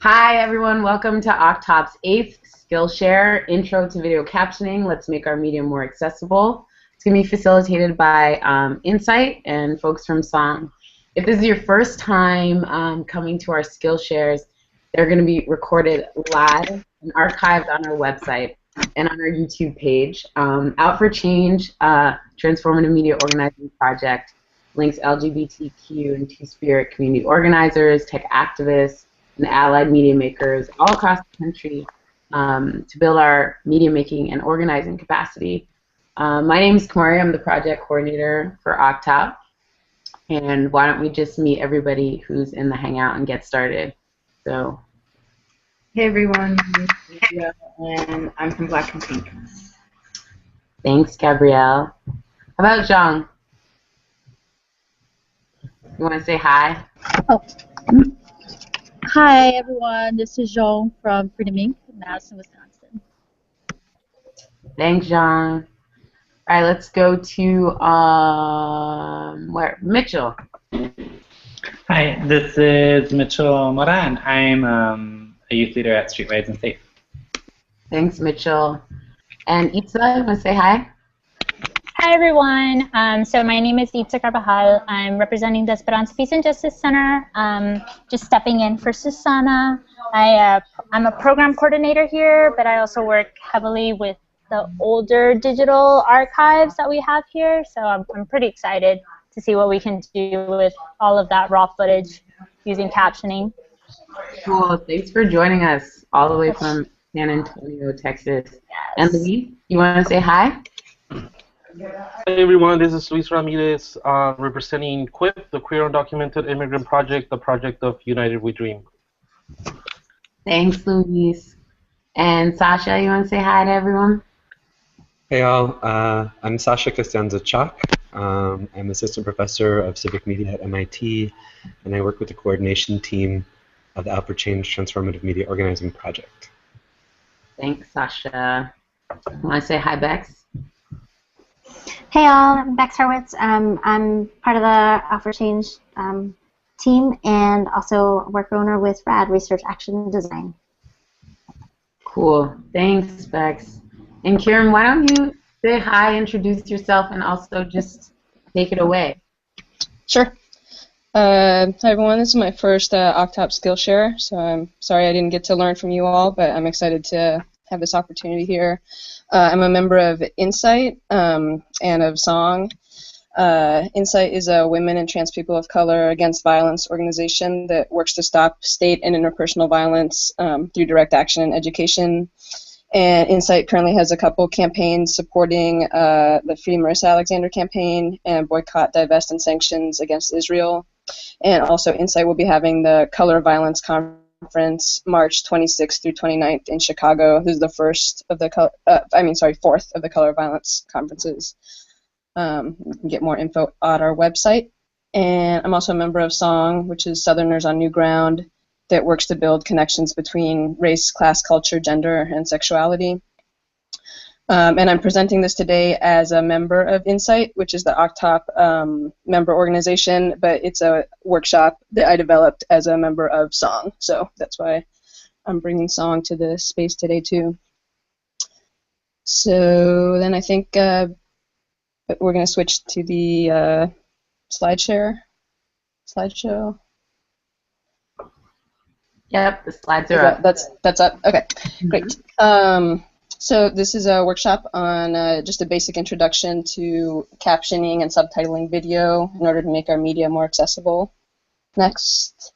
Hi everyone, welcome to OCTOP's 8th Skillshare Intro to Video Captioning. Let's make our medium more accessible. It's going to be facilitated by INCITE and folks from Song. If this is your first time coming to our Skillshares, they're going to be recorded live and archived on our website and on our YouTube page. Out for Change, Transformative Media Organizing Project, links LGBTQ and Two-Spirit community organizers, tech activists, and allied media makers all across the country to build our media making and organizing capacity. My name is Kamari. I'm the project coordinator for OCTOP. And why don't we just meet everybody who's in the Hangout and get started. So, hey everyone, my name is Gabrielle, and I'm from Black and Pink. Thanks, Gabrielle. How about Zhang? You want to say hi? Oh. Hi everyone, this is Jean from Freedom Inc. in Madison, Wisconsin. Thanks, Jean. All right, let's go to Mitchell. Hi, this is Mitchell Amara, and I'm a youth leader at Streetwise and Safe. Thanks, Mitchell. And Itza, you want to say hi? Hi everyone. So my name is Itza Carvajal. I'm representing the Esperanza Peace and Justice Center. Just stepping in for Susana. I'm a program coordinator here, but I also work heavily with the older digital archives that we have here. So I'm pretty excited to see what we can do with all of that raw footage using captioning. Cool. Thanks for joining us all the way from San Antonio, Texas. Yes. And Luis, you want to say hi? Hey everyone, this is Luis Ramirez, representing QUIP, the Queer Undocumented Immigrant Project, the project of United We Dream. Thanks, Luis. And Sasha, you want to say hi to everyone? Hey all, I'm Sasha Costanza-Chak. I'm assistant professor of civic media at MIT, and I work with the coordination team of the Out for Change Transformative Media Organizing Project. Thanks, Sasha. Want to say hi, Bex? Hey all, I'm Bex Horwitz. I'm part of the Out for Change team and also work owner with RAD, Research Action Design. Cool. Thanks, Bex. And Kieran, why don't you say hi, introduce yourself, and also just take it away. Sure. Hi everyone, this is my first OCTOP Skillshare, so I'm sorry I didn't get to learn from you all, but I'm excited to have this opportunity here. I'm a member of INCITE and of SONG. INCITE is a women and trans people of color against violence organization that works to stop state and interpersonal violence through direct action and education. And INCITE currently has a couple campaigns supporting the Free Marissa Alexander campaign and Boycott, Divest, and Sanctions against Israel. And also INCITE will be having the Color Violence Conference March 26th through 29th in Chicago. This is the fourth of the Color Violence conferences. You can get more info at our website. And I'm also a member of SONG, which is Southerners on New Ground, that works to build connections between race, class, culture, gender, and sexuality. And I'm presenting this today as a member of INCITE, which is the OCTOP member organization, but it's a workshop that I developed as a member of SONG. So that's why I'm bringing SONG to the space today too. So then I think we're going to switch to the slideshow. Yep, the slides are up. That's up. Okay, great. So this is a workshop on just a basic introduction to captioning and subtitling video in order to make our media more accessible. Next.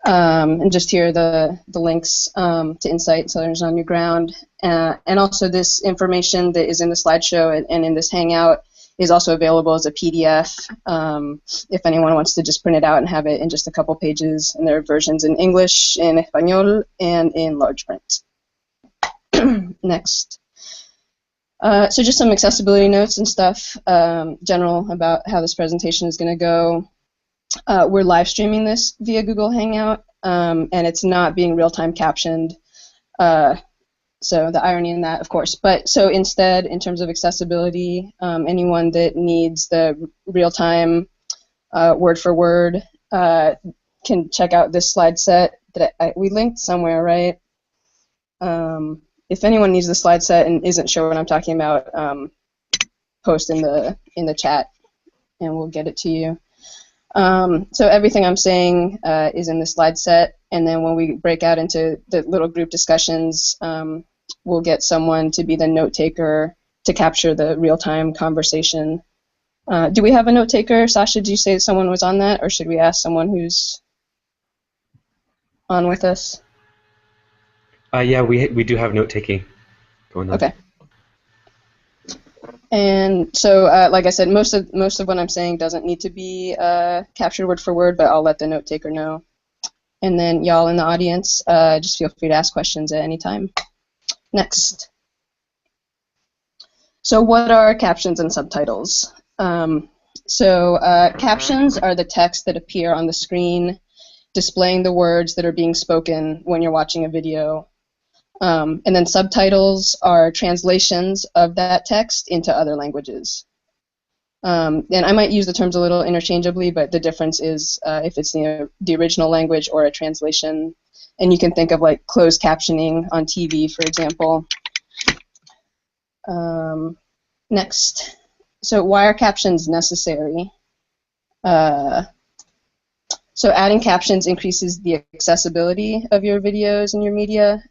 And just here are the links to INCITE, Southerners on New Ground. And also this information that is in the slideshow and in this Hangout is also available as a PDF if anyone wants to just print it out and have it in just a couple pages. And there are versions in English, in Espanol, and in large print. Next. So just some accessibility notes and stuff, general about how this presentation is going to go. We're live streaming this via Google Hangout, and it's not being real-time captioned. So the irony in that, of course. But so instead, in terms of accessibility, anyone that needs the real-time word-for-word can check out this slide set that we linked somewhere, right? If anyone needs the slide set and isn't sure what I'm talking about, post in the chat, and we'll get it to you. So everything I'm saying is in the slide set, and then when we break out into the little group discussions, we'll get someone to be the note taker to capture the real-time conversation. Do we have a note taker? Sasha, did you say someone was on that, or should we ask someone who's on with us? Yeah, we do have note taking going on. Okay. And so, like I said, most of what I'm saying doesn't need to be captured word for word, but I'll let the note taker know. And then y'all in the audience, just feel free to ask questions at any time. Next. So what are captions and subtitles? Captions are the text that appear on the screen, displaying the words that are being spoken when you're watching a video. And then subtitles are translations of that text into other languages. And I might use the terms a little interchangeably, but the difference is if it's the original language or a translation. And you can think of like closed captioning on TV, for example. Next. So why are captions necessary? So adding captions increases the accessibility of your videos and your media,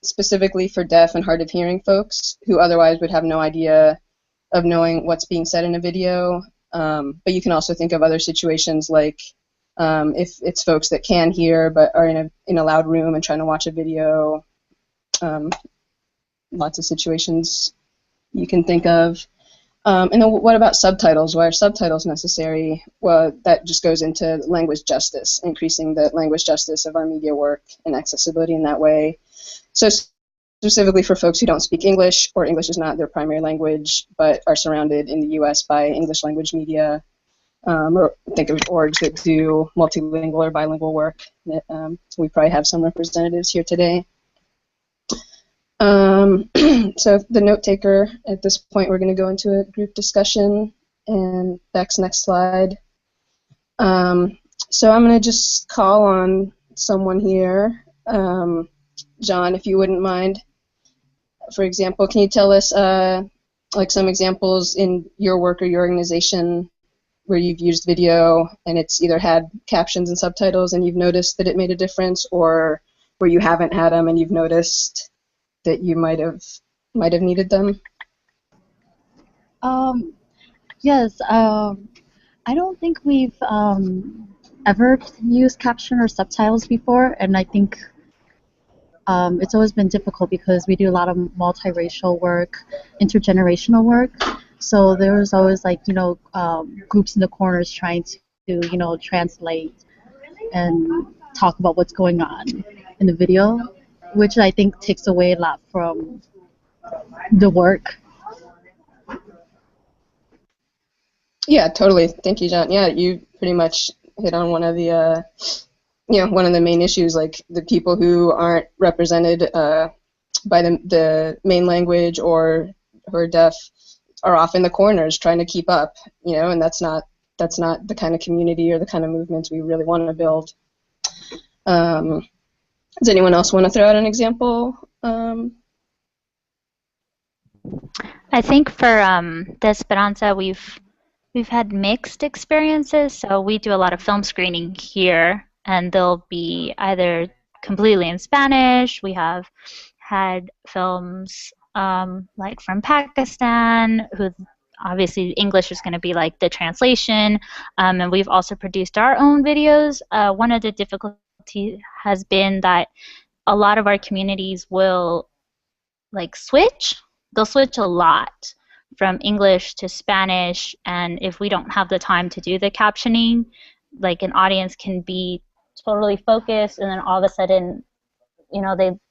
specifically for deaf and hard of hearing folks who otherwise would have no idea of knowing what's being said in a video. But you can also think of other situations like if it's folks that can hear but are in a loud room and trying to watch a video. Lots of situations you can think of. And then what about subtitles? Why are subtitles necessary? Well, that just goes into language justice, increasing the language justice of our media work and accessibility in that way. So specifically for folks who don't speak English, or English is not their primary language, but are surrounded in the US by English language media, or think of orgs that do multilingual or bilingual work. We probably have some representatives here today. So the note taker, at this point we're going to go into a group discussion, and Beck's next slide. So I'm going to just call on someone here. John, if you wouldn't mind, for example, can you tell us like some examples in your work or your organization where you've used video and it's either had captions and subtitles and you've noticed that it made a difference, or where you haven't had them and you've noticed that you might have needed them? Yes. I don't think we've ever used caption or subtitles before, and I think it's always been difficult because we do a lot of multiracial work, intergenerational work. So there was always groups in the corners trying to translate and talk about what's going on in the video, which I think takes away a lot from the work. Yeah, totally. Thank you, John. Yeah, you pretty much hit on one of the one of the main issues. Like the people who aren't represented by the main language or who are deaf are off in the corners trying to keep up. And that's not the kind of community or the kind of movements we really want to build. Does anyone else want to throw out an example? I think for the Esperanza, we've had mixed experiences. So we do a lot of film screening here, and they'll be either completely in Spanish. We have had films like from Pakistan, who obviously English is going to be like the translation, and we've also produced our own videos. One of the difficulties has been that a lot of our communities will switch. They'll switch a lot from English to Spanish, and if we don't have the time to do the captioning, like an audience can be totally focused, and then all of a sudden,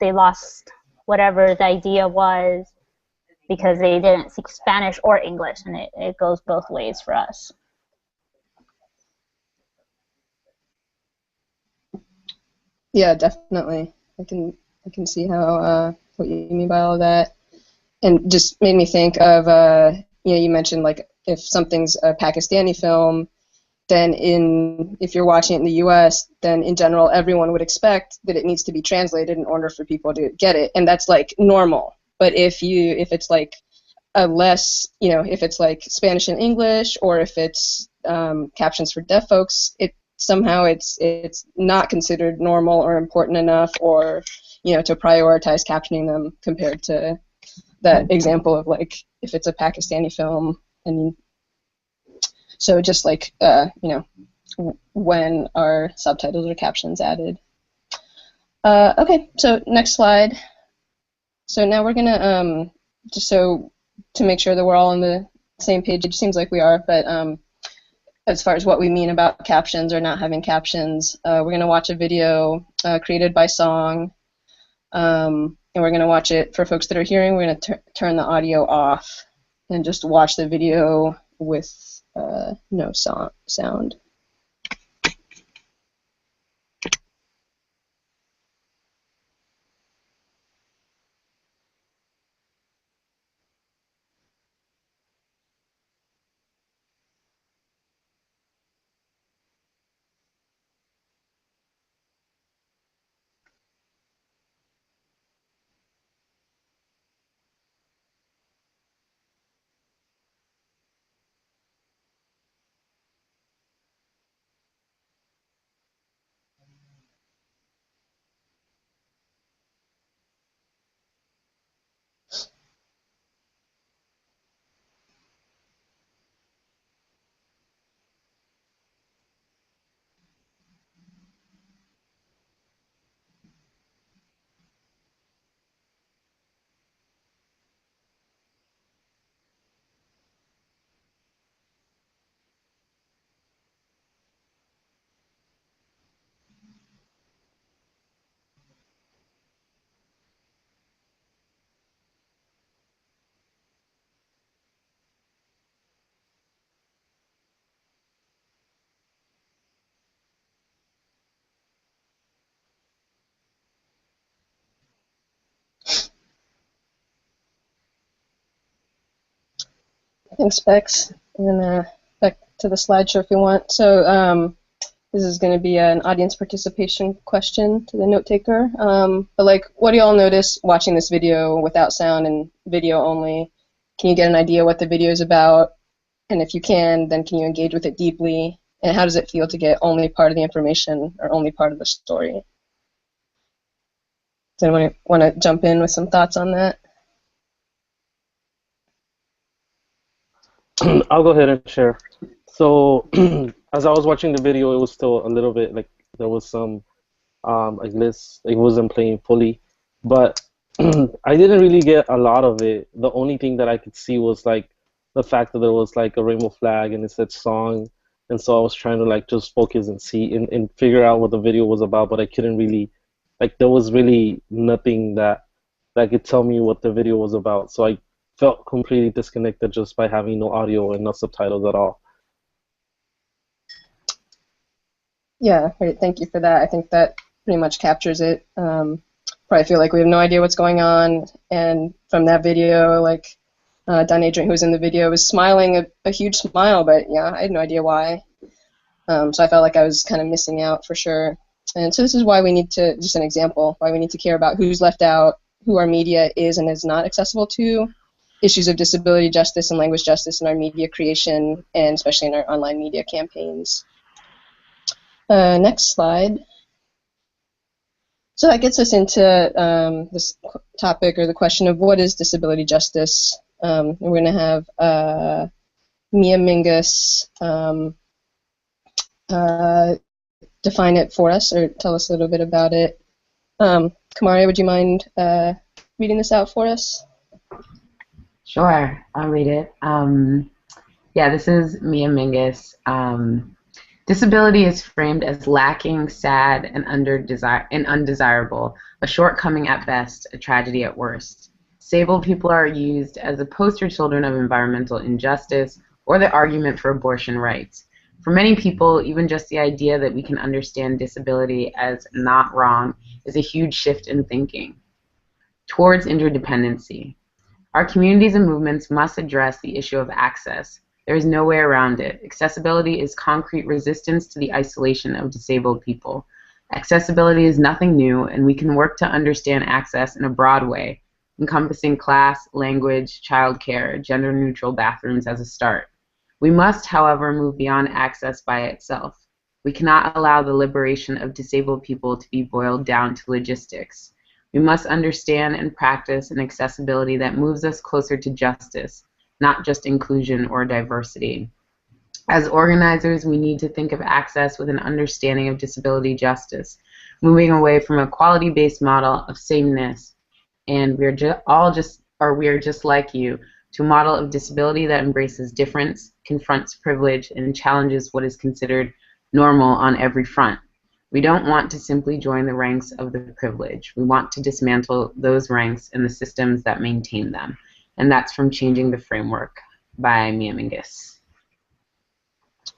they lost whatever the idea was because they didn't speak Spanish or English, and it goes both ways for us. Yeah, definitely. I can see how what you mean by all of that, and just made me think of you mentioned like if something's a Pakistani film, then if you're watching it in the US, then in general everyone would expect that it needs to be translated in order for people to get it, and that's like normal. But if it's like a less, if it's like Spanish and English, or if it's captions for deaf folks, somehow it's not considered normal or important enough, or to prioritize captioning them compared to that example of like if it's a Pakistani film. And so just like when are subtitles or captions added? Okay, so next slide. So now we're gonna just so to make sure that we're all on the same page. It seems like we are, but as far as what we mean about captions or not having captions, we're gonna watch a video created by Song, and we're gonna watch it for folks that are hearing. We're gonna turn the audio off and just watch the video with no sound. Thanks, Bex. And then back to the slideshow if you want. So this is going to be an audience participation question to the note taker. But like, what do you all notice watching this video without sound and video only? Can you get an idea what the video is about? And if you can, then can you engage with it deeply? And how does it feel to get only part of the information or only part of the story? Does anyone want to jump in with some thoughts on that? I'll go ahead and share. So as I was watching the video, it was still a little bit like there was some like this, it wasn't playing fully, but I didn't really get a lot of it. The only thing that I could see was like the fact that there was like a rainbow flag and it said Song, and so I was trying to like just focus and see and figure out what the video was about, but I couldn't really, like there was really nothing that could tell me what the video was about. So I felt completely disconnected just by having no audio and no subtitles at all. Yeah, great. Thank you for that. I think that pretty much captures it. Probably feel like we have no idea what's going on, and from that video, like Don Adrian, who was in the video, was smiling a huge smile, but yeah, I had no idea why. So I felt like I was kind of missing out for sure. And so this is why we need to, just an example, why we need to care about who's left out, who our media is and is not accessible to, issues of disability justice and language justice in our media creation, and especially in our online media campaigns. Next slide. So that gets us into this topic, or the question of what is disability justice. We're going to have Mia Mingus define it for us, or tell us a little bit about it. Kamaria, would you mind reading this out for us? Sure, I'll read it. Yeah, this is Mia Mingus. Disability is framed as lacking, sad, and undesirable, a shortcoming at best, a tragedy at worst. Disabled people are used as the poster children of environmental injustice or the argument for abortion rights. For many people, even just the idea that we can understand disability as not wrong is a huge shift in thinking towards interdependency. Our communities and movements must address the issue of access. There is no way around it. Accessibility is concrete resistance to the isolation of disabled people. Accessibility is nothing new, and we can work to understand access in a broad way, encompassing class, language, childcare, gender-neutral bathrooms as a start. We must, however, move beyond access by itself. We cannot allow the liberation of disabled people to be boiled down to logistics. We must understand and practice an accessibility that moves us closer to justice, not just inclusion or diversity. As organizers, we need to think of access with an understanding of disability justice, moving away from a quality-based model of sameness, and we are just like you, to a model of disability that embraces difference, confronts privilege, and challenges what is considered normal on every front. We don't want to simply join the ranks of the privileged. We want to dismantle those ranks and the systems that maintain them. And that's from Changing the Framework by Mia Mingus.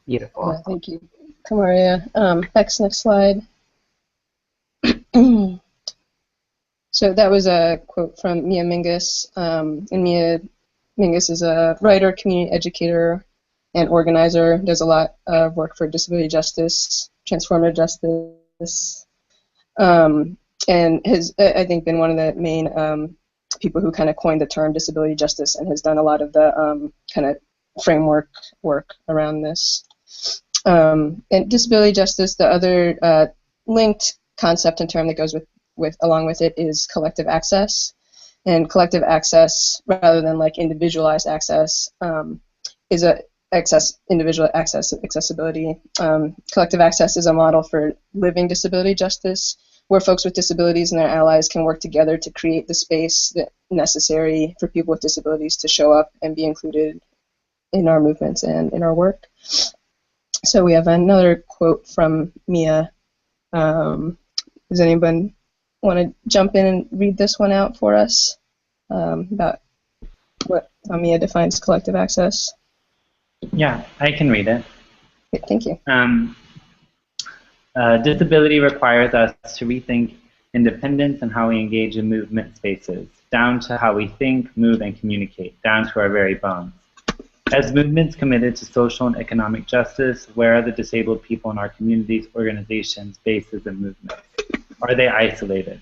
Beautiful. Thank you, Kamaria. Next slide. So that was a quote from Mia Mingus. And Mia Mingus is a writer, community educator, and organizer. Does a lot of work for disability justice, transformative justice, and has, I think, been one of the main people who kind of coined the term disability justice and has done a lot of the kind of framework work around this. And disability justice, the other linked concept and term that goes along with it is collective access. And collective access, rather than like individualized access, is individual access, accessibility. Collective access is a model for living disability justice, where folks with disabilities and their allies can work together to create the space that necessary for people with disabilities to show up and be included in our movements and in our work. So we have another quote from Mia. Does anyone want to jump in and read this one out for us about how Mia defines collective access? Yeah, I can read it. Okay, thank you. Disability requires us to rethink independence and how we engage in movement spaces, down to how we think, move, and communicate, down to our very bones. As movements committed to social and economic justice, where are the disabled people in our communities, organizations, bases, and movements? Are they isolated?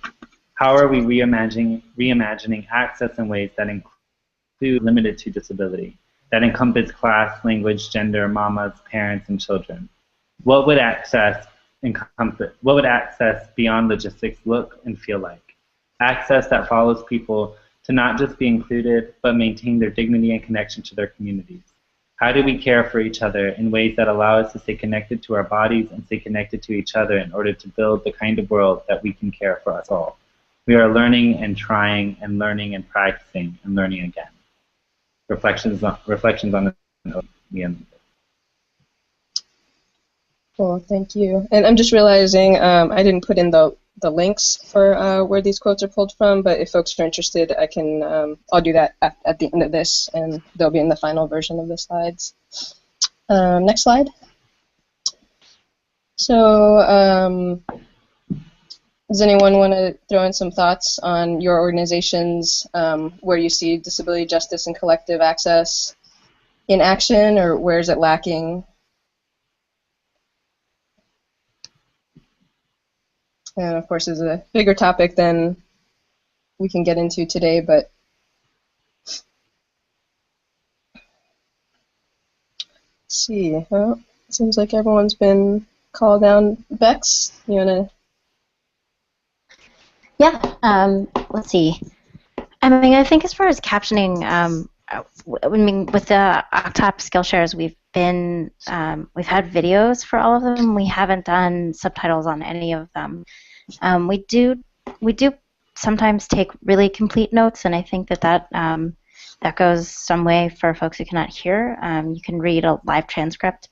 How are we reimagining access in ways that include limited to disability, that encompass class, language, gender, mamas, parents, and children? What would access beyond logistics look and feel like? Access that follows people to not just be included, but maintain their dignity and connection to their communities. How do we care for each other in ways that allow us to stay connected to our bodies and stay connected to each other in order to build the kind of world that we can care for us all? We are learning and trying and learning and practicing and learning again. Reflections on the end. Cool, thank you. And I'm just realizing I didn't put in the links for where these quotes are pulled from, but if folks are interested, I can. I'll do that at the end of this, and they'll be in the final version of the slides. Next slide. So, does anyone want to throw in some thoughts on your organizations, where you see disability justice and collective access in action, or where is it lacking? And of course, it's a bigger topic than we can get into today, but let's see. Well, it seems like everyone's been called down. Bex, you wanna? Yeah. Let's see. I mean, I think as far as captioning, I mean, with the OCTOP Skillshares, we've had videos for all of them. We haven't done subtitles on any of them. We do sometimes take really complete notes, and I think that goes some way for folks who cannot hear. You can read a live transcript,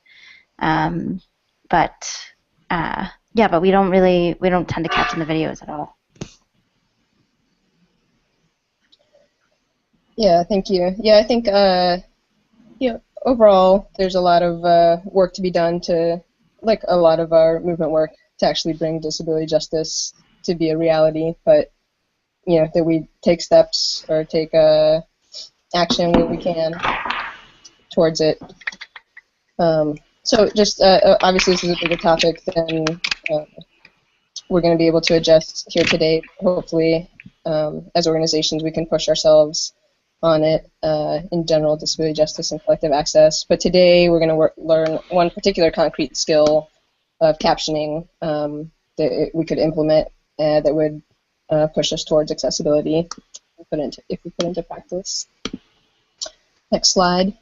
but we don't tend to caption the videos at all. Yeah, thank you. Yeah, I think overall there's a lot of work to be done to, like a lot of our movement work, to actually bring disability justice to be a reality. But that we take steps or take action where we can towards it. So just obviously this is a bigger topic than we're going to be able to adjust here today. Hopefully, as organizations, we can push ourselves on it in general, disability justice and collective access. But today we're going to learn one particular concrete skill of captioning that we could implement that would push us towards accessibility if we put into practice. Next slide.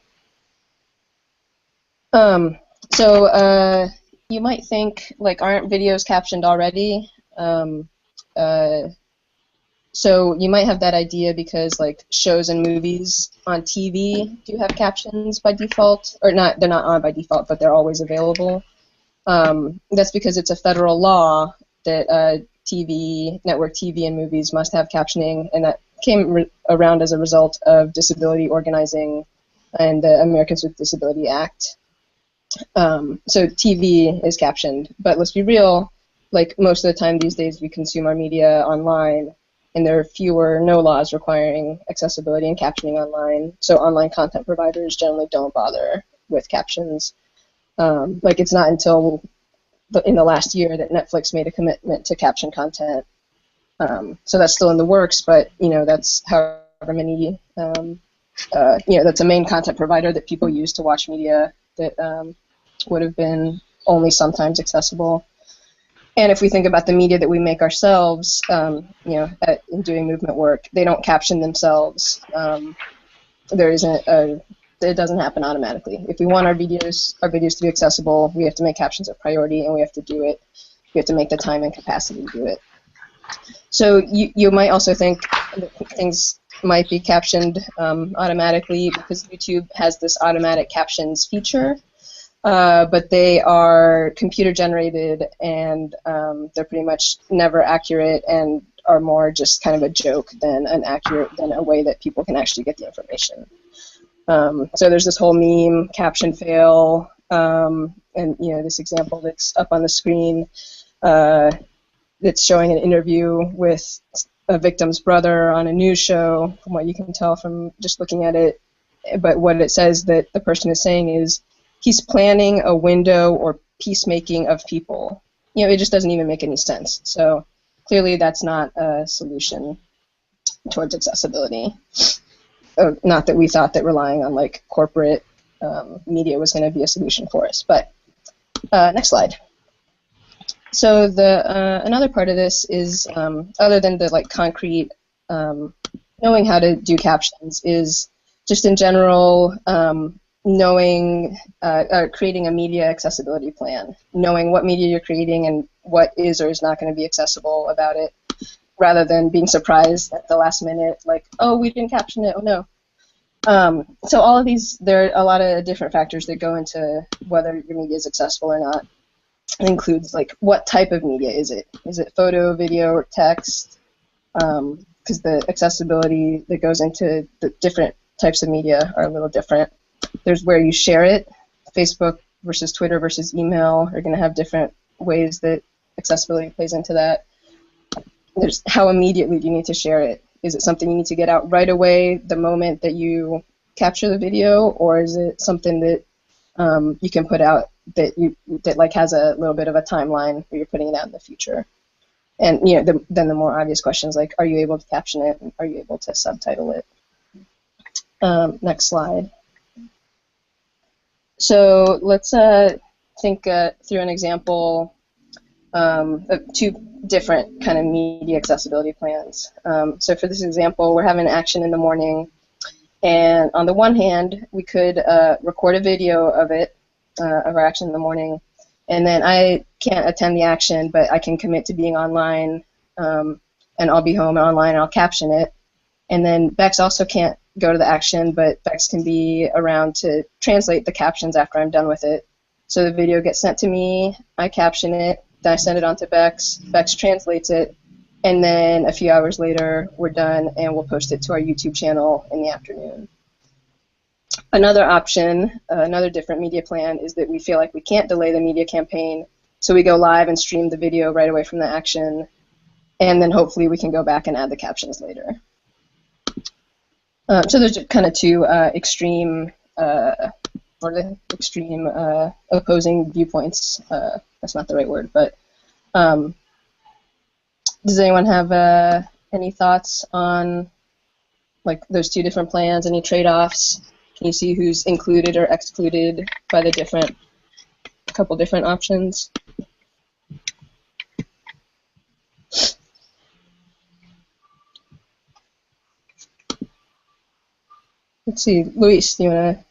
So you might think, like, aren't videos captioned already? So you might have that idea because, like, shows and movies on TV do have captions by default, or not, they're not on by default, but they're always available. That's because it's a federal law that network TV and movies must have captioning, and that came around as a result of disability organizing and the Americans with Disability Act. So TV is captioned, but let's be real, like, most of the time these days we consume our media online, and there are fewer no laws requiring accessibility and captioning online, so online content providers generally don't bother with captions. Like, it's not until in the last year that Netflix made a commitment to caption content. So that's still in the works, but, you know, that's however many, you know, that's a main content provider that people use to watch media that would have been only sometimes accessible. And if we think about the media that we make ourselves, you know, in doing movement work, they don't caption themselves. It doesn't happen automatically. If we want our videos to be accessible, we have to make captions a priority, and we have to do it. We have to make the time and capacity to do it. So you might also think that things might be captioned automatically because YouTube has this automatic captions feature. But they are computer generated, and they're pretty much never accurate and are more just kind of a joke than a way that people can actually get the information. So there's this whole meme, caption fail, and, you know, this example that's up on the screen that's showing an interview with a victim's brother on a news show, from what you can tell from just looking at it. But what it says that the person is saying is, he's planning a window or peacemaking of people. You know, it just doesn't even make any sense. So clearly that's not a solution towards accessibility. Not that we thought that relying on, like, corporate media was going to be a solution for us. But next slide. So another part of this is, other than the, like, concrete knowing how to do captions, is just in general knowing, creating a media accessibility plan, knowing what media you're creating and what is or is not going to be accessible about it, rather than being surprised at the last minute, like, oh, we didn't caption it, oh no. So all of these, there are a lot of different factors that go into whether your media is accessible or not. It includes, like, what type of media is it? Is it photo, video, or text? Because the accessibility that goes into the different types of media are a little different. There's where you share it. Facebook versus Twitter versus email are going to have different ways that accessibility plays into that. There's how immediately do you need to share it. Is it something you need to get out right away the moment that you capture the video, or is it something that you can put out that like has a little bit of a timeline where you're putting it out in the future? And, you know, then the more obvious questions, like, are you able to caption it? Are you able to subtitle it? Next slide. So let's think through an example of two different kind of media accessibility plans. So for this example, we're having an action in the morning, and on the one hand, we could record a video of it, of our action in the morning, and then I can't attend the action, but I can commit to being online, and I'll be home and online, and I'll caption it. And then Bex also can't go to the action, but Bex can be around to translate the captions after I'm done with it. So the video gets sent to me, I caption it, then I send it on to Bex, Bex translates it, and then a few hours later we're done and we'll post it to our YouTube channel in the afternoon. Another option, another different media plan, is that we feel like we can't delay the media campaign, so we go live and stream the video right away from the action, and then hopefully we can go back and add the captions later. So there's kind of two extreme or the extreme opposing viewpoints. That's not the right word, but does anyone have any thoughts on like those two different plans? Any trade-offs? Can you see who's included or excluded by the couple different options? Let's see, Luis, do you have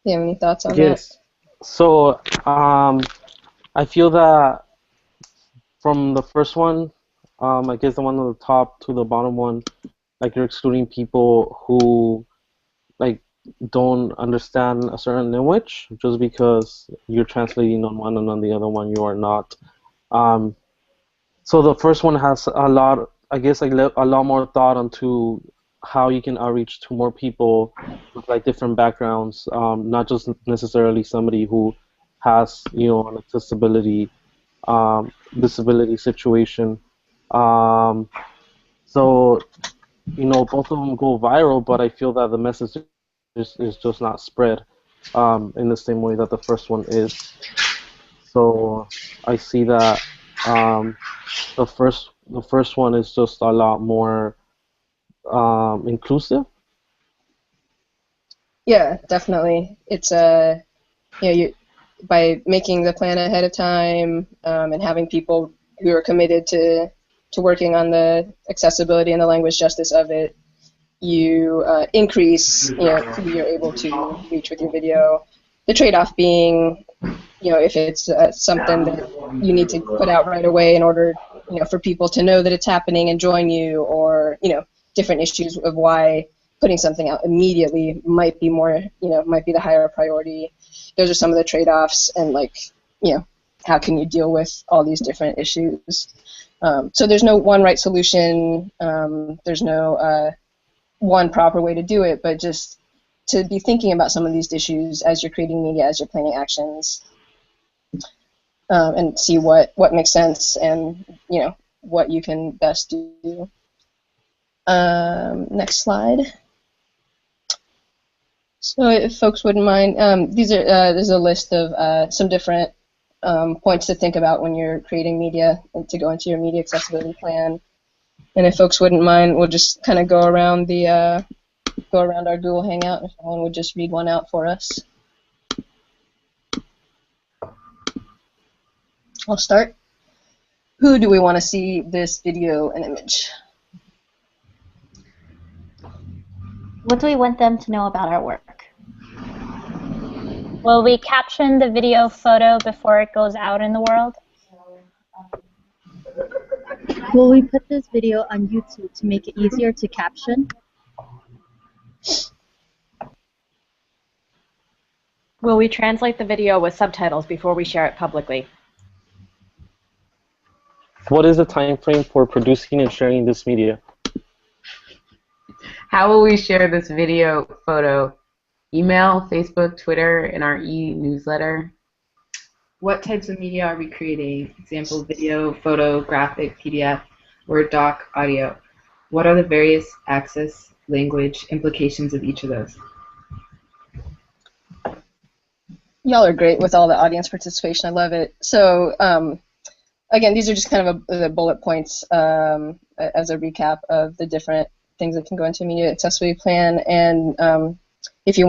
any thoughts on that? Yes. So I feel that from the first one, I guess the one on the top to the bottom one, like you're excluding people who like don't understand a certain language just because you're translating on one and on the other one you are not. So the first one has a lot, I guess, like a lot more thought onto how you can outreach to more people with like different backgrounds, not just necessarily somebody who has, you know, an accessibility disability situation. So, you know, both of them go viral, but I feel that the message is just not spread in the same way that the first one is. So I see that the first one is just a lot more inclusive. Yeah, definitely. It's by making the plan ahead of time and having people who are committed to working on the accessibility and the language justice of it, you increase who you're able to reach with your video. The trade-off being, if it's something that you need to put out right away in order, for people to know that it's happening and join you, or different issues of why putting something out immediately might be more, might be the higher priority. Those are some of the trade-offs, and how can you deal with all these different issues? So there's no one right solution. There's no one proper way to do it, but just to be thinking about some of these issues as you're creating media, as you're planning actions, and see what makes sense and what you can best do. Next slide. So if folks wouldn't mind, there's a list of some different points to think about when you're creating media and to go into your media accessibility plan. And if folks wouldn't mind, we'll just kind of go around our Google Hangout. If someone would just read one out for us. I'll start. Who do we want to see this video and image? What do we want them to know about our work? Will we caption the video photo before it goes out in the world? Will we put this video on YouTube to make it easier to caption? Will we translate the video with subtitles before we share it publicly? What is the time frame for producing and sharing this media? How will we share this video photo? Email, Facebook, Twitter, and our e-newsletter? What types of media are we creating? Example, video, photo, graphic, PDF, Word doc, audio. What are the various access, language implications of each of those? Y'all are great with all the audience participation. I love it. So again, these are just kind of the bullet points as a recap of the different things that can go into a media accessibility plan. And if you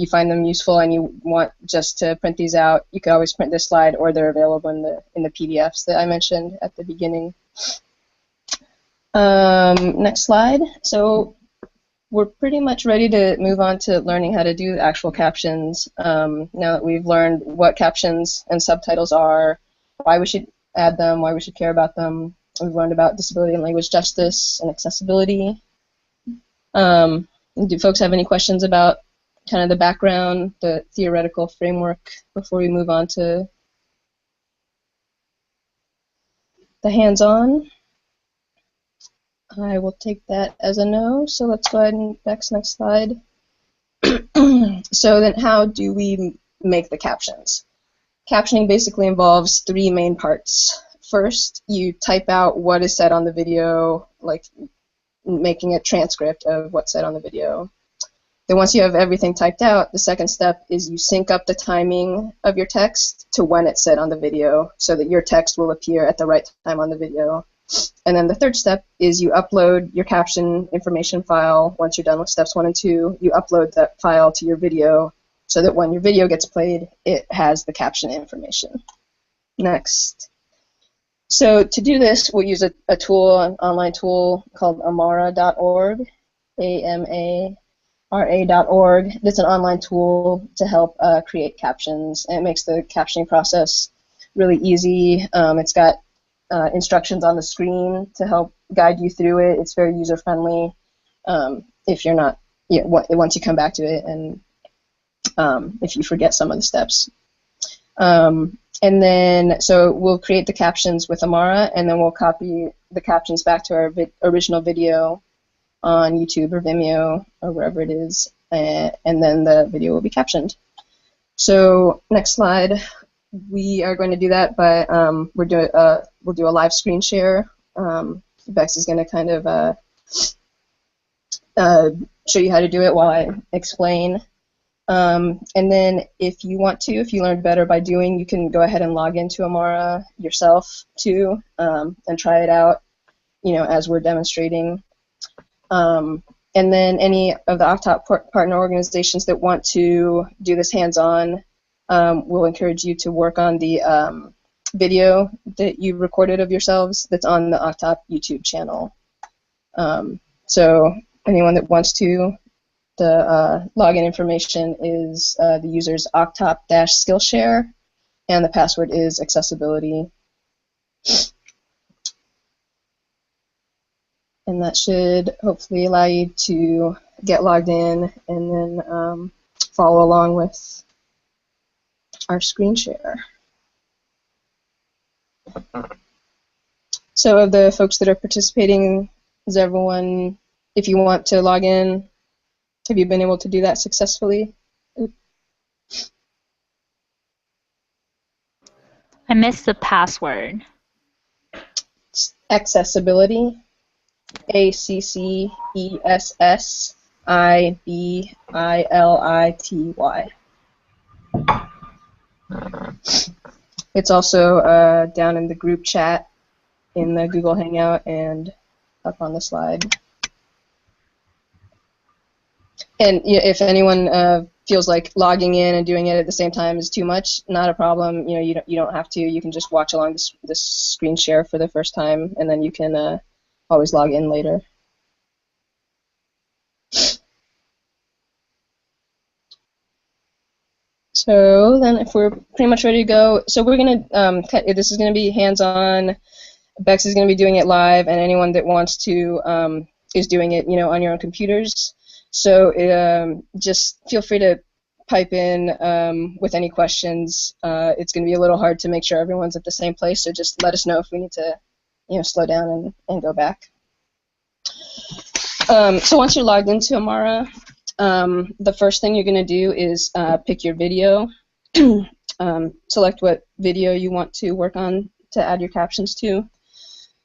find them useful and you want just to print these out, you can always print this slide, or they're available in the PDFs that I mentioned at the beginning. Next slide. So we're pretty much ready to move on to learning how to do the actual captions. Now that we've learned what captions and subtitles are, why we should add them, why we should care about them. We've learned about disability and language justice and accessibility. Do folks have any questions about kind of the background, the theoretical framework, before we move on to the hands-on? I will take that as a no, so let's go ahead and next slide. So then how do we make the captions? Captioning basically involves three main parts. First, you type out what is said on the video, like making a transcript of what's said on the video. Then once you have everything typed out, the second step is you sync up the timing of your text to when it's said on the video so that your text will appear at the right time on the video. And then the third step is you upload your caption information file. Once you're done with steps 1 and 2, you upload that file to your video so that when your video gets played, it has the caption information. Next. So to do this, we'll use a tool, an online tool called amara.org, AMARA.org. It's an online tool to help create captions, and it makes the captioning process really easy. It's got instructions on the screen to help guide you through it. It's very user-friendly if you're not, once you come back to it and if you forget some of the steps. And then, so we'll create the captions with Amara, and then we'll copy the captions back to our original video on YouTube or Vimeo or wherever it is, and then the video will be captioned. So next slide, we are going to do that by we'll do a live screen share. Bex is going to kind of show you how to do it while I explain. And then if you want to, if you learned better by doing, you can go ahead and log into Amara yourself too, and try it out, as we're demonstrating. And then any of the OCTOP partner organizations that want to do this hands-on, we'll encourage you to work on the video that you recorded of yourselves that's on the OCTOP YouTube channel. So anyone that wants to, the login information is the user's OCTOP-Skillshare, and the password is accessibility. And that should hopefully allow you to get logged in and then follow along with our screen share. So of the folks that are participating, is everyone, if you want to log in, have you been able to do that successfully? I missed the password. Accessibility. ACCESSIBILITY. It's also down in the group chat in the Google Hangout and up on the slide. And if anyone feels like logging in and doing it at the same time is too much, not a problem. You don't have to. You can just watch along this screen share for the first time, and then you can always log in later. So then, if we're pretty much ready to go, so we're gonna this is gonna be hands-on. Bex is gonna be doing it live, and anyone that wants to is doing it, on your own computers. So just feel free to pipe in with any questions. It's going to be a little hard to make sure everyone's at the same place, so just let us know if we need to, slow down and go back. So once you're logged into Amara, the first thing you're going to do is pick your video. Select what video you want to work on to add your captions to.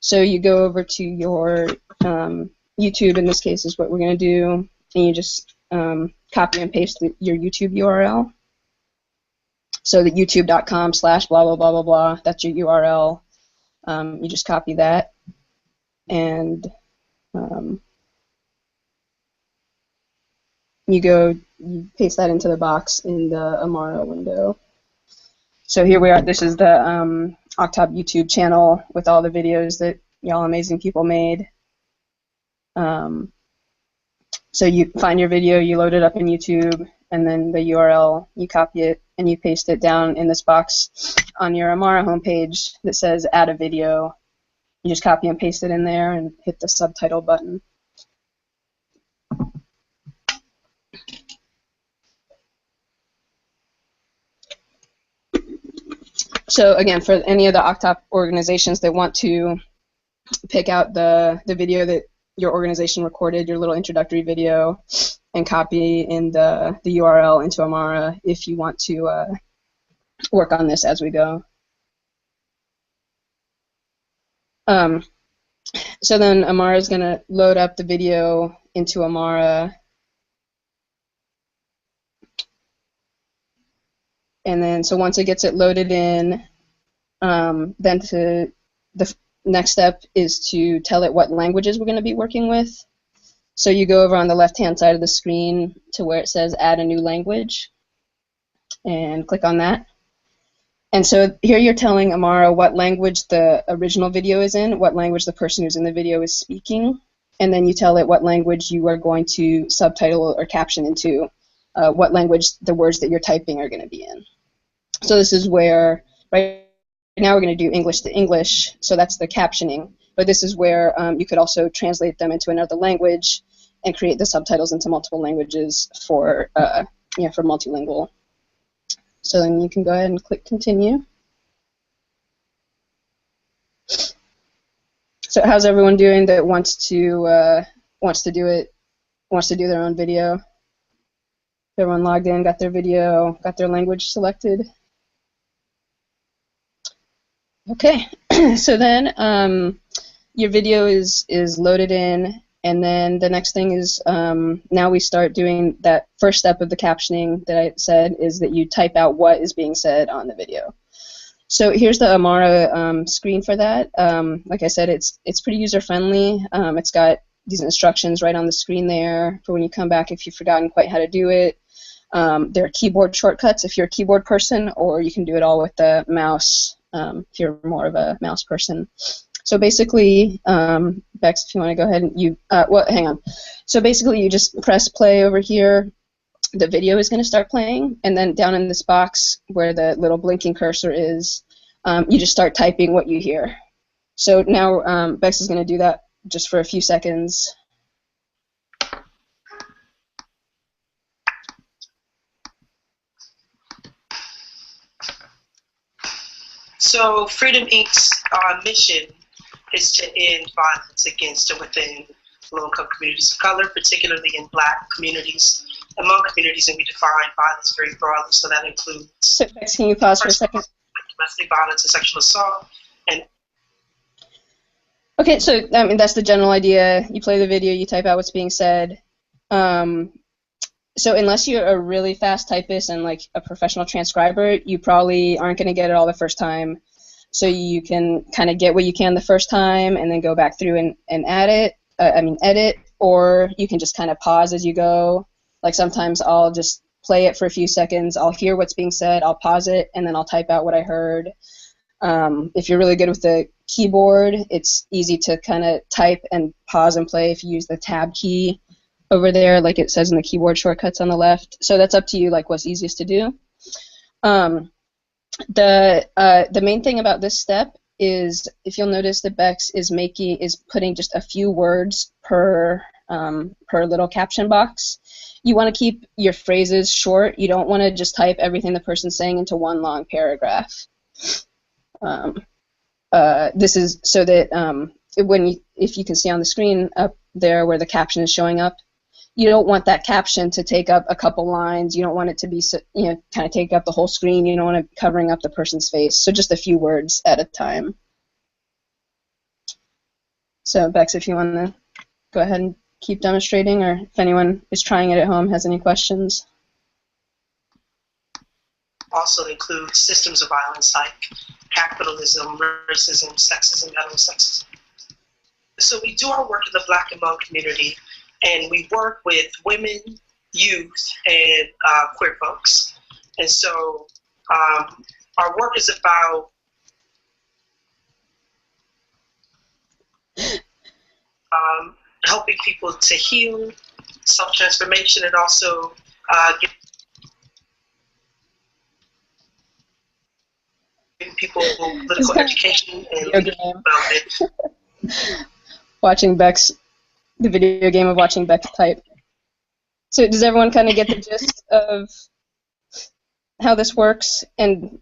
So you go over to your YouTube, in this case, is what we're going to do. And you just copy and paste your YouTube URL. So the youtube.com/blah, blah, blah, blah, blah, that's your URL. You just copy that, and you paste that into the box in the Amara window. So here we are. This is the OCTOP YouTube channel with all the videos that y'all amazing people made. So you find your video, you load it up in YouTube, and then the URL, you copy it, and you paste it down in this box on your Amara homepage that says Add a Video. You just copy and paste it in there and hit the subtitle button. So again, for any of the OCTOP organizations that want to pick out the video that your organization recorded, your little introductory video, and copy in the URL into Amara if you want to work on this as we go. So then Amara is going to load up the video into Amara. And then, so once it gets it loaded in, then the next step is to tell it what languages we're going to be working with. So you go over on the left-hand side of the screen to where it says add a new language, and click on that. And so here you're telling Amara what language the original video is in, what language the person who's in the video is speaking, and then you tell it what language you are going to subtitle or caption into, what language the words that you're typing are going to be in. So this is where, right now we're going to do English to English, so that's the captioning, but this is where you could also translate them into another language and create the subtitles into multiple languages for multilingual. So then you can go ahead and click continue. So how's everyone doing that wants to do their own video? Everyone logged in, got their video, got their language selected. Okay, so then your video is loaded in, and then the next thing is now we start doing that first step of the captioning that I said, is that you type out what is being said on the video. So here's the Amara screen for that. Like I said, it's pretty user-friendly. It's got these instructions right on the screen there for when you come back if you've forgotten quite how to do it. There are keyboard shortcuts if you're a keyboard person, or you can do it all with the mouse if you're more of a mouse person. So basically, Bex, if you want to go ahead and hang on. So basically, you just press play over here. The video is going to start playing, and then down in this box where the little blinking cursor is, you just start typing what you hear. So now Bex is going to do that just for a few seconds. So Freedom Inc.'s mission is to end violence against and within low-income communities of color, particularly in Black communities, among communities, and we define violence very broadly, so that includes... So, Bex, can you pause for a second? Domestic violence and sexual assault. Okay, so I mean, that's the general idea. You play the video, you type out what's being said. So unless you're a really fast typist and like a professional transcriber, you probably aren't going to get it all the first time. So you can kind of get what you can the first time and then go back through and edit, or you can just kind of pause as you go. Like sometimes I'll just play it for a few seconds, I'll hear what's being said, I'll pause it, and then I'll type out what I heard. If you're really good with the keyboard, it's easy to kind of type and pause and play if you use the tab key over there, like it says in the keyboard shortcuts on the left. So that's up to you, like what's easiest to do. The main thing about this step is, if you'll notice, that Bex is putting just a few words per little caption box. You want to keep your phrases short. You don't want to just type everything the person's saying into one long paragraph. This is so that if you can see on the screen up there where the caption is showing up, you don't want that caption to take up a couple lines. You don't want it to be, kind of take up the whole screen. You don't want it covering up the person's face. So just a few words at a time. So Bex, if you want to go ahead and keep demonstrating, or if anyone is trying it at home has any questions. Also includes systems of violence like capitalism, racism, sexism, heterosexism. So we do our work in the Black and Hmong community, and we work with women, youth, and queer folks. And so our work is about helping people to heal, self-transformation, and also giving people political education and development. Watching Bex, the video game of watching Bex type. So does everyone kind of get the gist of how this works? And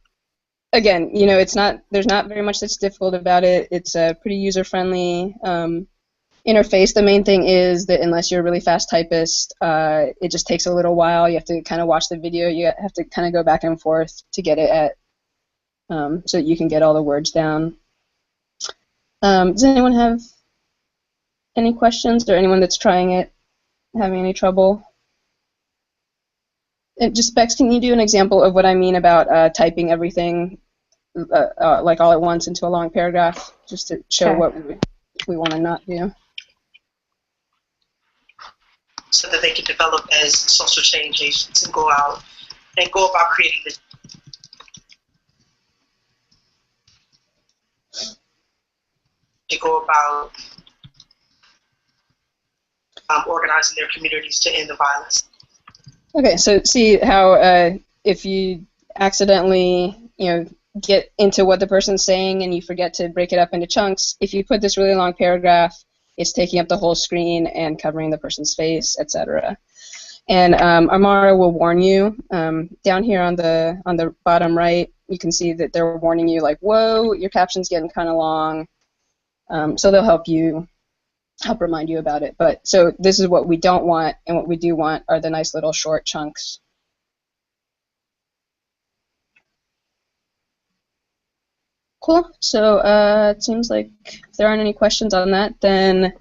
again, there's not very much that's difficult about it. It's a pretty user-friendly interface. The main thing is that unless you're a really fast typist, it just takes a little while. You have to kind of watch the video. You have to kind of go back and forth to get it at, so that you can get all the words down. Does anyone have any questions, or anyone that's trying it having any trouble? And just Bex, can you do an example of what I mean about typing everything like all at once into a long paragraph, just to show Sure. what we want to not do? So that they can develop as social change agents and go out and go about creating the organizing their communities to end the violence. Okay, so see how if you accidentally, get into what the person's saying and you forget to break it up into chunks, if you put this really long paragraph, it's taking up the whole screen and covering the person's face, etc. And Amara will warn you. Down here on the bottom right, you can see that they're warning you like, whoa, your caption's getting kind of long. So they'll help remind you about it. But so this is what we don't want, and what we do want are the nice little short chunks. Cool. So it seems like if there aren't any questions on that, then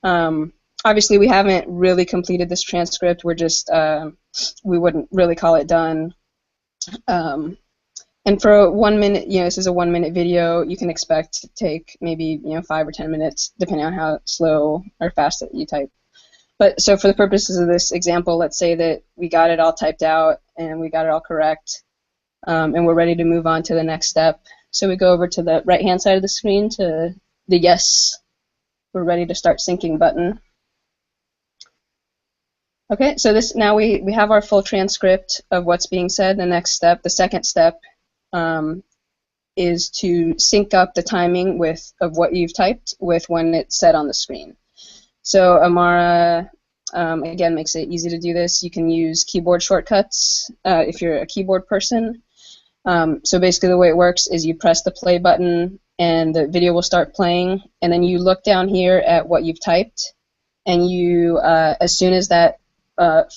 obviously we haven't really completed this transcript. We're just, we wouldn't really call it done. And for 1 minute, this is a 1 minute video, you can expect to take maybe 5 or 10 minutes, depending on how slow or fast that you type. But so for the purposes of this example, let's say that we got it all typed out and we got it all correct, and we're ready to move on to the next step. So we go over to the right-hand side of the screen to the yes, we're ready to start syncing button. Okay, so this now we have our full transcript of what's being said. The next step, the second step, is to sync up the timing of what you've typed with when it's said on the screen. So Amara, again, makes it easy to do this. You can use keyboard shortcuts if you're a keyboard person. So basically the way it works is you press the play button and the video will start playing, and then you look down here at what you've typed, and you, as soon as that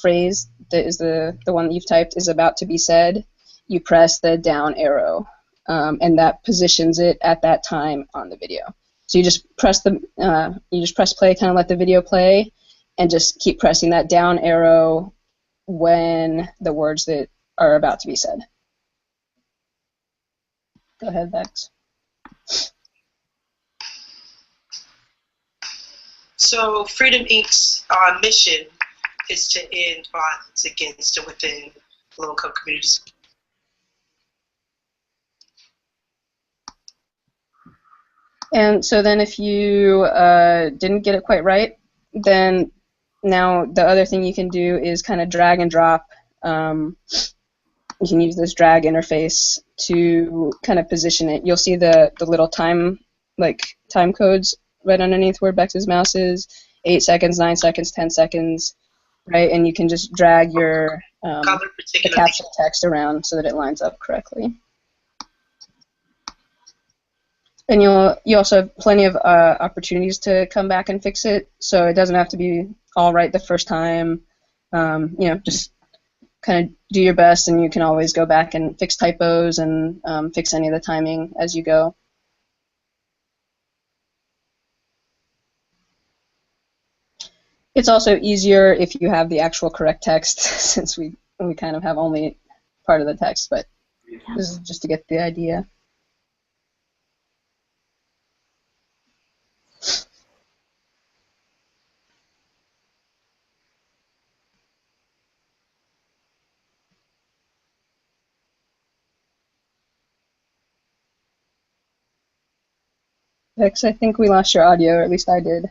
phrase that is the one that you've typed is about to be said, you press the down arrow, and that positions it at that time on the video. So you just press play, kind of let the video play, and just keep pressing that down arrow when the words that are about to be said. Go ahead, Bex. So Freedom Inc.'s mission is to end violence against and within low-income communities. And so then if you didn't get it quite right, then now the other thing you can do is kind of drag and drop. You can use this drag interface to kind of position it. You'll see the little time codes right underneath where Bex's mouse is, 8 seconds, 9 seconds, 10 seconds, right? And you can just drag your the caption text around so that it lines up correctly. And you also have plenty of opportunities to come back and fix it, so it doesn't have to be all right the first time. Just kind of do your best, and you can always go back and fix typos and fix any of the timing as you go. It's also easier if you have the actual correct text, since we kind of have only part of the text, but this is just to get the idea. Bex, I think we lost your audio, or at least I did.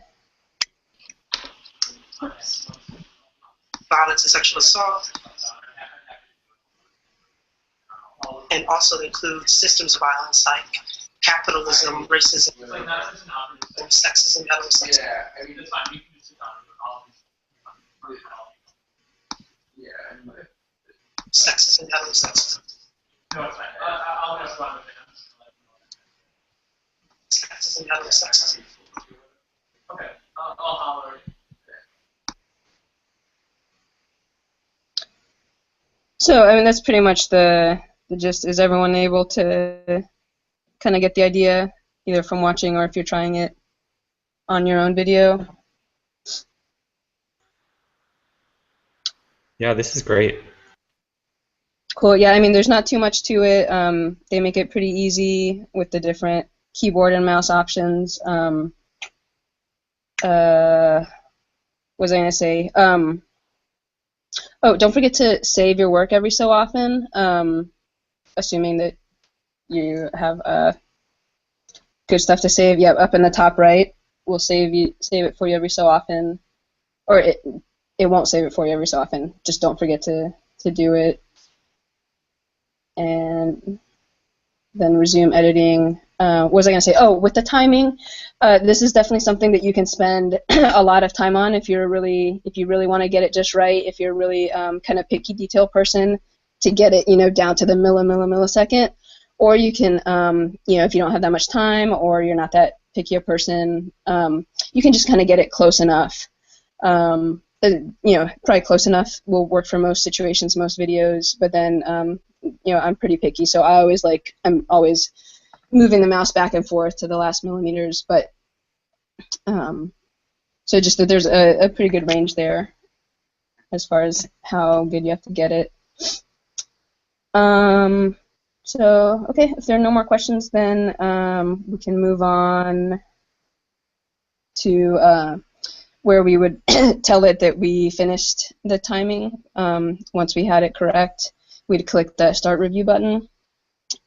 Violence and sexual assault, and also includes systems of violence like capitalism, racism, and sexism, heterosexism. Sexism, heterosexism. Sexism, heterosexism. Okay, I'll holler. So, I mean, that's pretty much the gist. Is everyone able to kind of get the idea, either from watching or if you're trying it on your own video? Yeah, this is great. Cool. Yeah, I mean, there's not too much to it. They make it pretty easy with the different keyboard and mouse options. What was I going to say? Oh, don't forget to save your work every so often, assuming that you have good stuff to save. Yep, up in the top right, we'll save it for you every so often, or it won't save it for you every so often. Just don't forget to do it. And then resume editing. What was I going to say? Oh, with the timing, this is definitely something that you can spend a lot of time on if you really want to get it just right. If you're really kind of picky detail person to get it, down to the millisecond. Or you can, if you don't have that much time or you're not that picky a person, you can just kind of get it close enough. Probably close enough will work for most situations, most videos. But then, I'm pretty picky, so I'm always moving the mouse back and forth to the last millimeters. But so just that there's a pretty good range there as far as how good you have to get it. So okay, if there are no more questions, then we can move on to where we would tell it that we finished the timing. Once we had it correct, we'd click the Start Review button.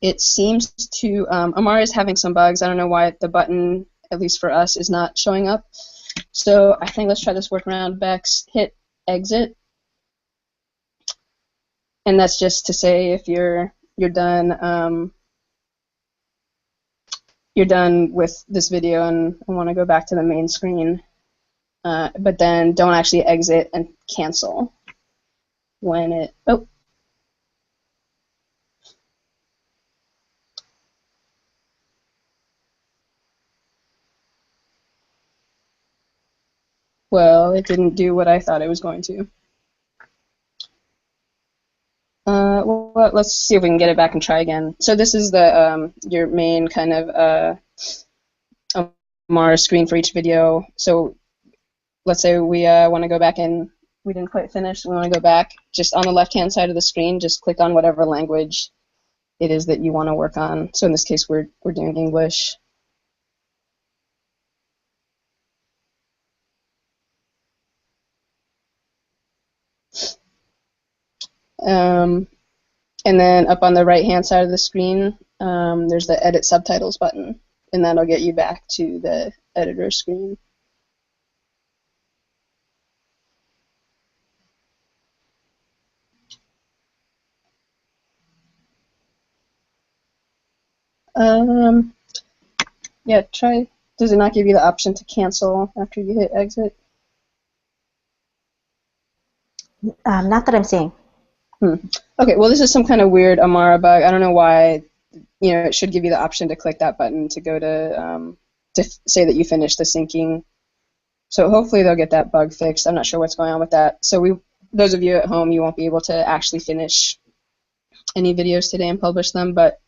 It seems to, Amara is having some bugs. I don't know why the button, at least for us, is not showing up. So I think let's try this workaround. Bex, hit Exit. And that's just to say if you're done with this video and want to go back to the main screen. But then don't actually exit and cancel when it, oh. Well, it didn't do what I thought it was going to. Well, let's see if we can get it back and try again. So this is the your main kind of Amara screen for each video. So let's say we want to go back and we didn't quite finish. We want to go back. Just on the left-hand side of the screen, just click on whatever language it is that you want to work on. So in this case, we're doing English. And then up on the right-hand side of the screen, there's the Edit Subtitles button, and that'll get you back to the editor screen. Yeah, try. Does it not give you the option to cancel after you hit exit? Not that I'm seeing. Okay, well, this is some kind of weird Amara bug. I don't know why. It should give you the option to click that button to go to say that you finished the syncing. So hopefully they'll get that bug fixed. I'm not sure what's going on with that. So those of you at home, you won't be able to actually finish any videos today and publish them. But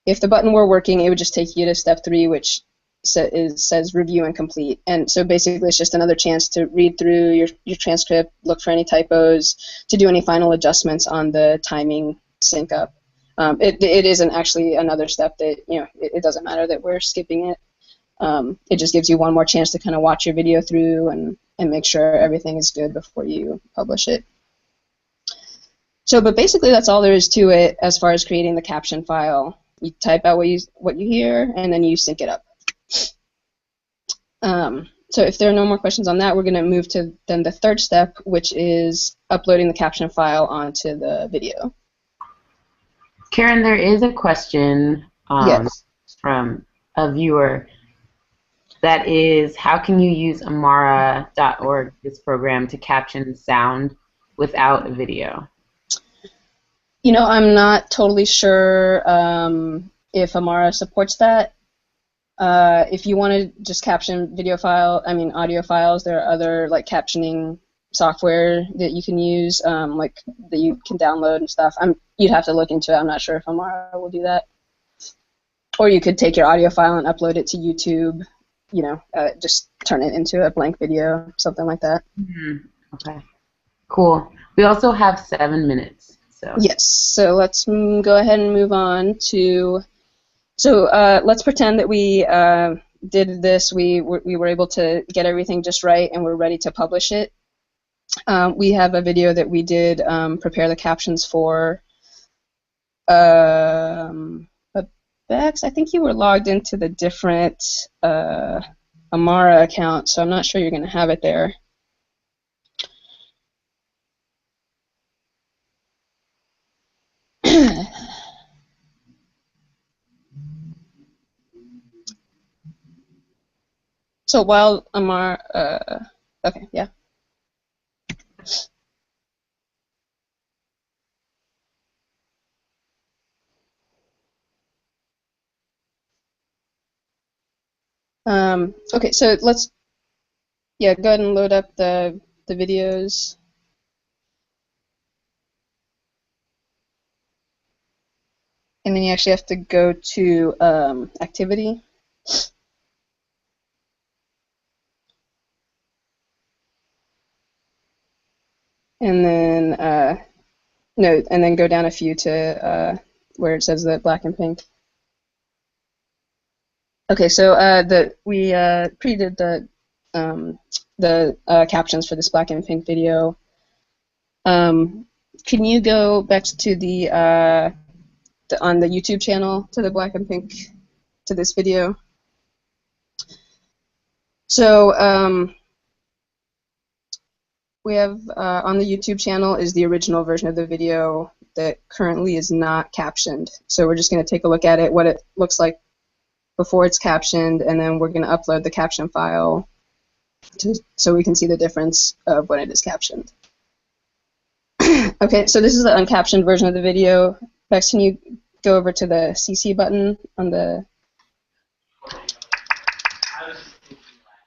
if the button were working, it would just take you to step 3, which says review and complete. And so basically it's just another chance to read through your transcript, look for any typos, to do any final adjustments on the timing sync up. It isn't actually another step that, it doesn't matter that we're skipping it. It just gives you one more chance to kind of watch your video through and make sure everything is good before you publish it. So, but basically that's all there is to it as far as creating the caption file. You type out what you hear, and then you sync it up. So if there are no more questions on that, we're going to move to then the third step, which is uploading the caption file onto the video. Karen, there is a question Yes. from a viewer that is, how can you use Amara.org, this program, to caption sound without a video? I'm not totally sure if Amara supports that. If you want to just caption audio files, there are other captioning software that you can use, that you can download and stuff. You'd have to look into it. I'm not sure if Amara will do that. Or you could take your audio file and upload it to YouTube. Just turn it into a blank video, something like that. Okay. Cool. We also have 7 minutes. So. Yes. So let's go ahead and move on to. So let's pretend that we did this. We were able to get everything just right, and we're ready to publish it. We have a video that we did prepare the captions for. Bex, I think you were logged into the different Amara account, so I'm not sure you're going to have it there. So while Amara, okay, yeah. Okay, so let's, yeah, go ahead and load up the videos. And then you actually have to go to activity. And then no, and then go down a few to where it says the black and pink. Okay, so we pre-did the captions for this black and pink video. Can you go back to the on the YouTube channel to the black and pink to this video? So we have on the YouTube channel is the original version of the video that currently is not captioned. So we're just going to take a look at it, what it looks like before it's captioned, and then we're going to upload the caption file so we can see the difference of when it is captioned. Okay, so this is the uncaptioned version of the video. Bex, can you go over to the CC button on the...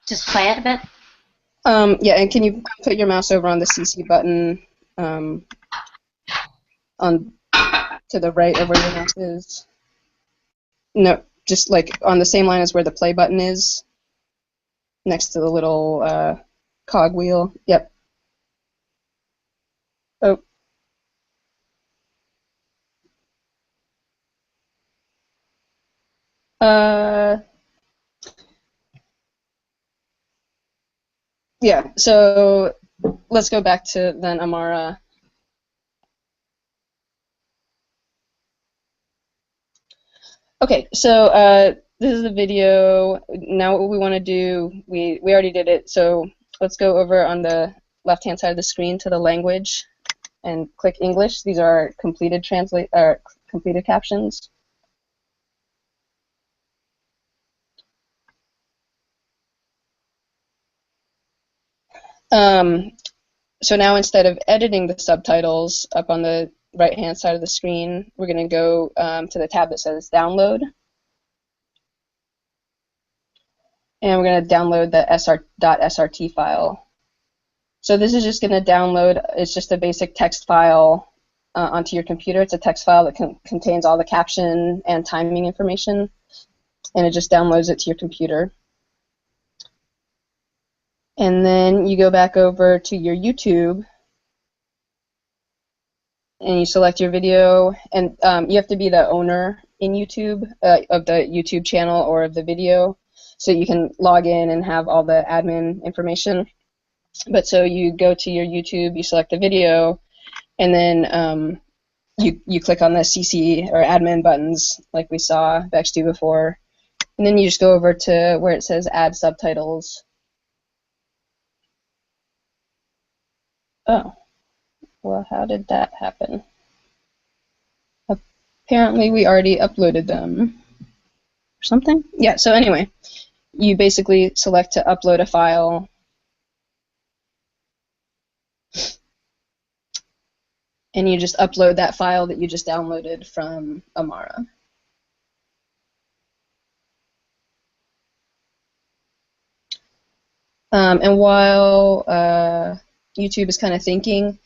Just play it a bit? Yeah, and can you put your mouse over on the CC button on to the right of where your mouse is? No, just like on the same line as where the play button is, next to the little cog wheel. Yep. Oh. Yeah, so let's go back to then Amara. Okay, so this is the video. Now what we want to do, we already did it, so let's go over on the left-hand side of the screen to the language and click English. These are completed completed captions. So now instead of editing the subtitles up on the right-hand side of the screen, we're going to go to the tab that says Download. And we're going to download the .srt file. So this is just going to download, it's just a basic text file onto your computer. It's a text file that contains all the caption and timing information, and it just downloads it to your computer. And then you go back over to your YouTube, and you select your video, and you have to be the owner in YouTube of the YouTube channel or of the video, so you can log in and have all the admin information. But so you go to your YouTube, you select the video, and then you click on the CC or admin buttons like we saw Bex do before, and then you just go over to where it says Add Subtitles. Oh, well, how did that happen? Apparently we already uploaded them or something. Yeah, so anyway, you basically select to upload a file. And you just upload that file that you just downloaded from Amara. And while YouTube is kind of thinking,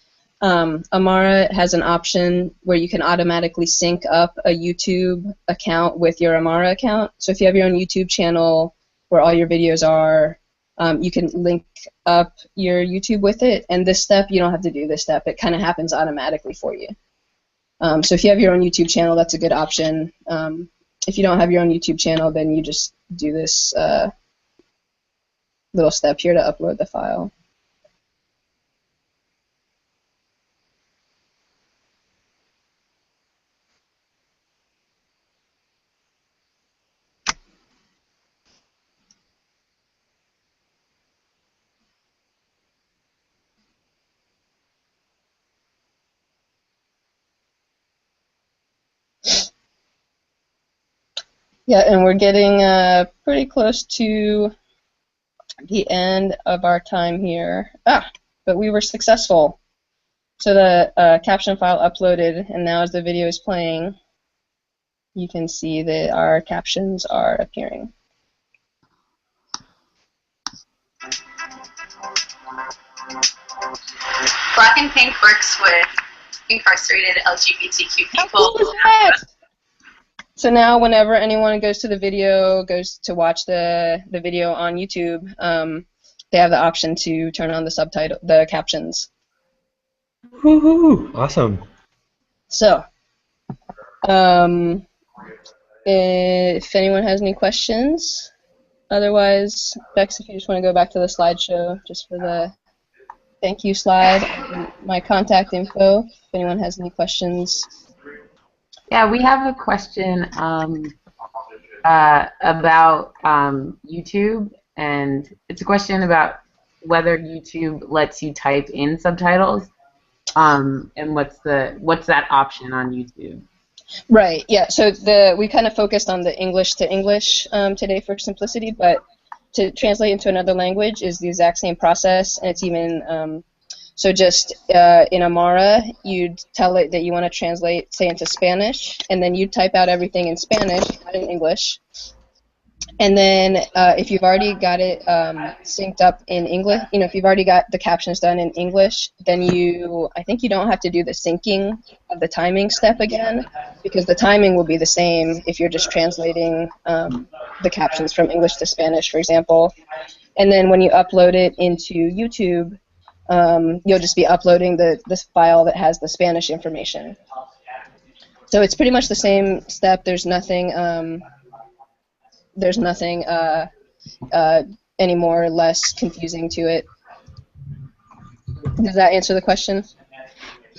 Amara has an option where you can automatically sync up a YouTube account with your Amara account. So if you have your own YouTube channel where all your videos are, you can link up your YouTube with it, and this step, you don't have to do this step. It kind of happens automatically for you. So if you have your own YouTube channel, that's a good option. If you don't have your own YouTube channel, then you just do this little step here to upload the file. Yeah, and we're getting pretty close to the end of our time here. But we were successful. So the caption file uploaded, and now as the video is playing, you can see that our captions are appearing. Black and Pink works with incarcerated LGBTQ people. How cool is that? So now whenever anyone goes to the video, goes to watch the video on YouTube, they have the option to turn on the captions. Woohoo! Awesome. So, if anyone has any questions, otherwise, Bex, if you just want to go back to the slideshow, just for the thank you slide, and my contact info, if anyone has any questions. Yeah, we have a question about YouTube, and it's a question about whether YouTube lets you type in subtitles, and what's that option on YouTube? Right. Yeah. So we kind of focused on the English to English today for simplicity, but to translate into another language is the exact same process, and it's even so just in Amara, you'd tell it that you want to translate, say, into Spanish, and then you type out everything in Spanish, not in English. And then if you've already got it synced up in English, if you've already got the captions done in English, then I think you don't have to do the syncing of the timing step again, because the timing will be the same if you're just translating the captions from English to Spanish, for example. And then when you upload it into YouTube, you'll just be uploading this file that has the Spanish information. So it's pretty much the same step. There's nothing any more or less confusing to it. Does that answer the question?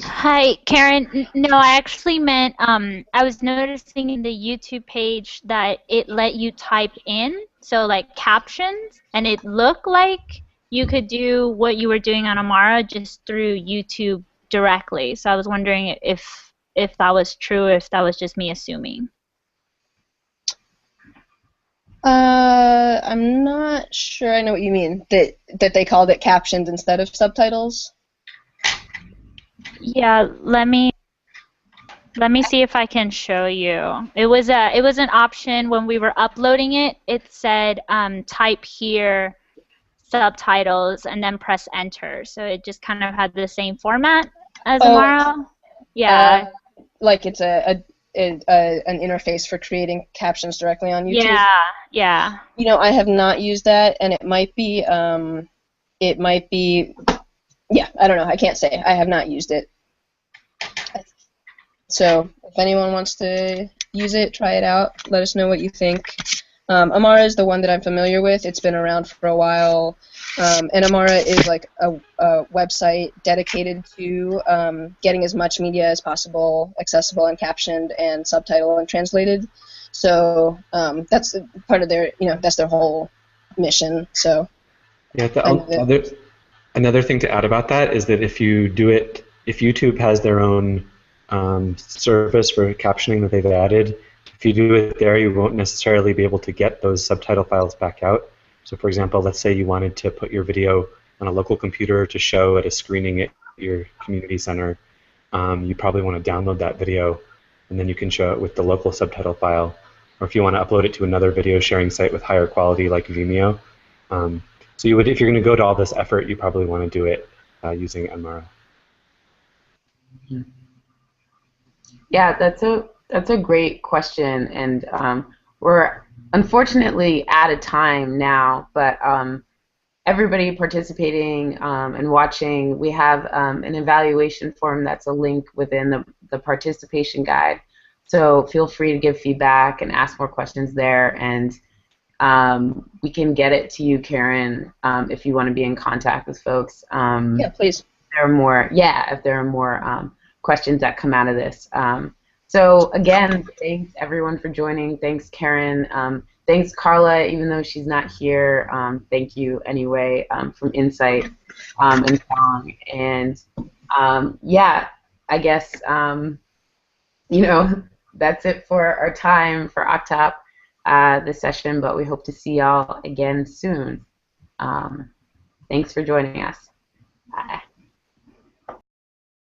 Hi, Karen. No, I actually meant I was noticing in the YouTube page that it let you type in, so like captions, and it looked like you could do what you were doing on Amara just through YouTube directly. So I was wondering if that was true, or if that was just me assuming. I'm not sure I know what you mean. That they called it captions instead of subtitles? Yeah, let me see if I can show you. It was an option when we were uploading it. It said type here subtitles and then press enter. So it just kind of had the same format as Amara. Yeah. Like it's an interface for creating captions directly on YouTube. Yeah, yeah. I have not used that, and it might be, yeah, I don't know. I can't say. I have not used it. So if anyone wants to use it, try it out. Let us know what you think. Amara is the one that I'm familiar with. It's been around for a while. And Amara is like a website dedicated to getting as much media as possible accessible and captioned and subtitled and translated. So that's part of their, that's their whole mission. So yeah, another thing to add about that is that if you do it, if YouTube has their own service for captioning that they've added, if you do it there, you won't necessarily be able to get those subtitle files back out. So for example, let's say you wanted to put your video on a local computer to show at a screening at your community center. You probably want to download that video, and then you can show it with the local subtitle file. Or if you want to upload it to another video sharing site with higher quality like Vimeo. So you would, if you're going to go to all this effort, you probably want to do it using Amara. Yeah, that's a great question, and we're unfortunately out of time now. But everybody participating and watching, we have an evaluation form that's a link within the participation guide. So feel free to give feedback and ask more questions there, and we can get it to you, Karen, if you want to be in contact with folks. Yeah, please. If there are more questions that come out of this. So again, thanks everyone for joining. Thanks, Karen. Thanks, Carla, even though she's not here. Thank you anyway from INCITE and Song. And yeah, I guess that's it for our time for OCTOP this session. But we hope to see y'all again soon. Thanks for joining us.